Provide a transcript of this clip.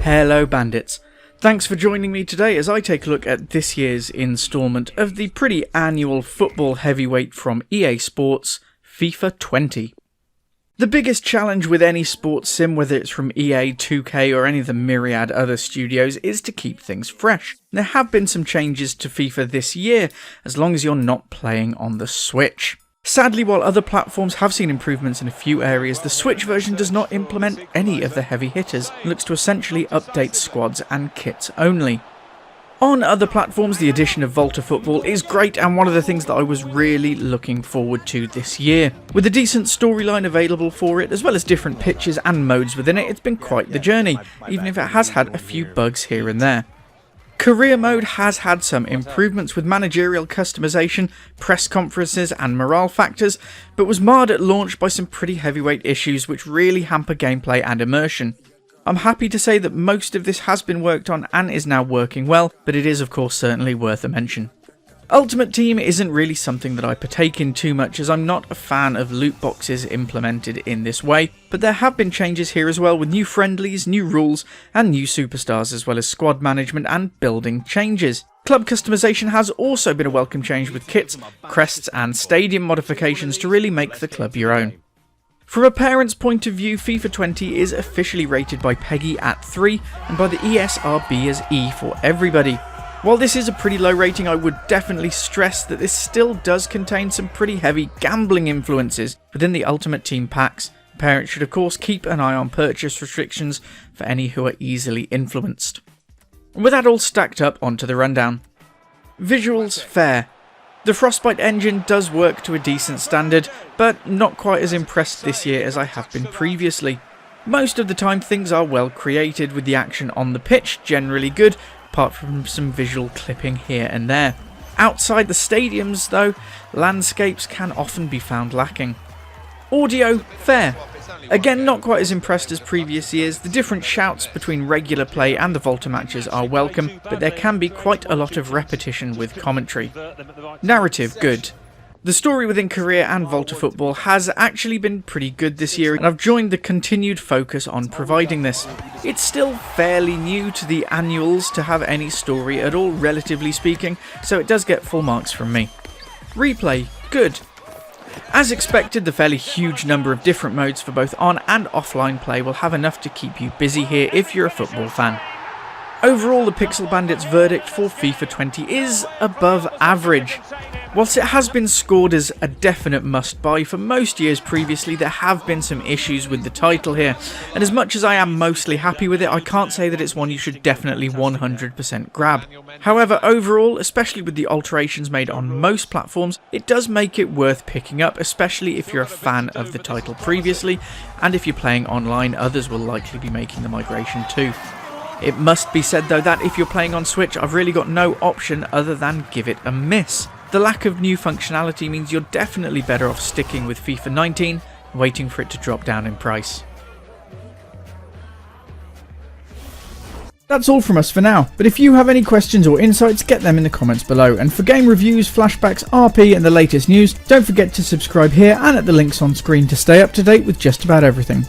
Hello bandits, thanks for joining me today as I take a look at this year's instalment of the pretty annual football heavyweight from EA Sports, FIFA 20. The biggest challenge with any sports sim, whether it's from EA, 2K or any of the myriad other studios, is to keep things fresh. There have been some changes to FIFA this year, as long as you're not playing on the Switch. Sadly, while other platforms have seen improvements in a few areas, the Switch version does not implement any of the heavy hitters and looks to essentially update squads and kits only. On other platforms, the addition of Volta Football is great and one of the things that I was really looking forward to this year. With a decent storyline available for it, as well as different pitches and modes within it, it's been quite the journey, even if it has had a few bugs here and there. Career mode has had some improvements with managerial customization, press conferences and morale factors, but was marred at launch by some pretty heavyweight issues which really hamper gameplay and immersion. I'm happy to say that most of this has been worked on and is now working well, but it is of course certainly worth a mention. Ultimate Team isn't really something that I partake in too much, as I'm not a fan of loot boxes implemented in this way, but there have been changes here as well, with new friendlies, new rules and new superstars, as well as squad management and building changes. Club customization has also been a welcome change, with kits, crests and stadium modifications to really make the club your own. From a parent's point of view, FIFA 20 is officially rated by PEGI at 3 and by the ESRB as E for everybody. While this is a pretty low rating, I would definitely stress that this still does contain some pretty heavy gambling influences within the Ultimate Team packs. Parents should of course keep an eye on purchase restrictions for any who are easily influenced. And with that all stacked up, onto the rundown. Visuals, fair. The Frostbite engine does work to a decent standard, but not quite as impressed this year as I have been previously. Most of the time things are well created, with the action on the pitch generally good, apart from some visual clipping here and there. Outside the stadiums though, landscapes can often be found lacking. Audio, fair. Again, not quite as impressed as previous years. The different shouts between regular play and the Volta matches are welcome, but there can be quite a lot of repetition with commentary. Narrative, good. The story within Career and Volta Football has actually been pretty good this year, and I've joined the continued focus on providing this. It's still fairly new to the annuals to have any story at all, relatively speaking, so it does get full marks from me. Replay, good. As expected, the fairly huge number of different modes for both on and offline play will have enough to keep you busy here if you're a football fan. Overall, the Pixel Bandits' verdict for FIFA 20 is above average. Whilst it has been scored as a definite must-buy for most years previously, there have been some issues with the title here, and as much as I am mostly happy with it, I can't say that it's one you should definitely 100% grab. However, overall, especially with the alterations made on most platforms, it does make it worth picking up, especially if you're a fan of the title previously, and if you're playing online, others will likely be making the migration too. It must be said though that if you're playing on Switch, I've really got no option other than give it a miss. The lack of new functionality means you're definitely better off sticking with FIFA 19 and waiting for it to drop down in price. That's all from us for now, but if you have any questions or insights, get them in the comments below. And for game reviews, flashbacks, RP and the latest news, don't forget to subscribe here and at the links on screen to stay up to date with just about everything.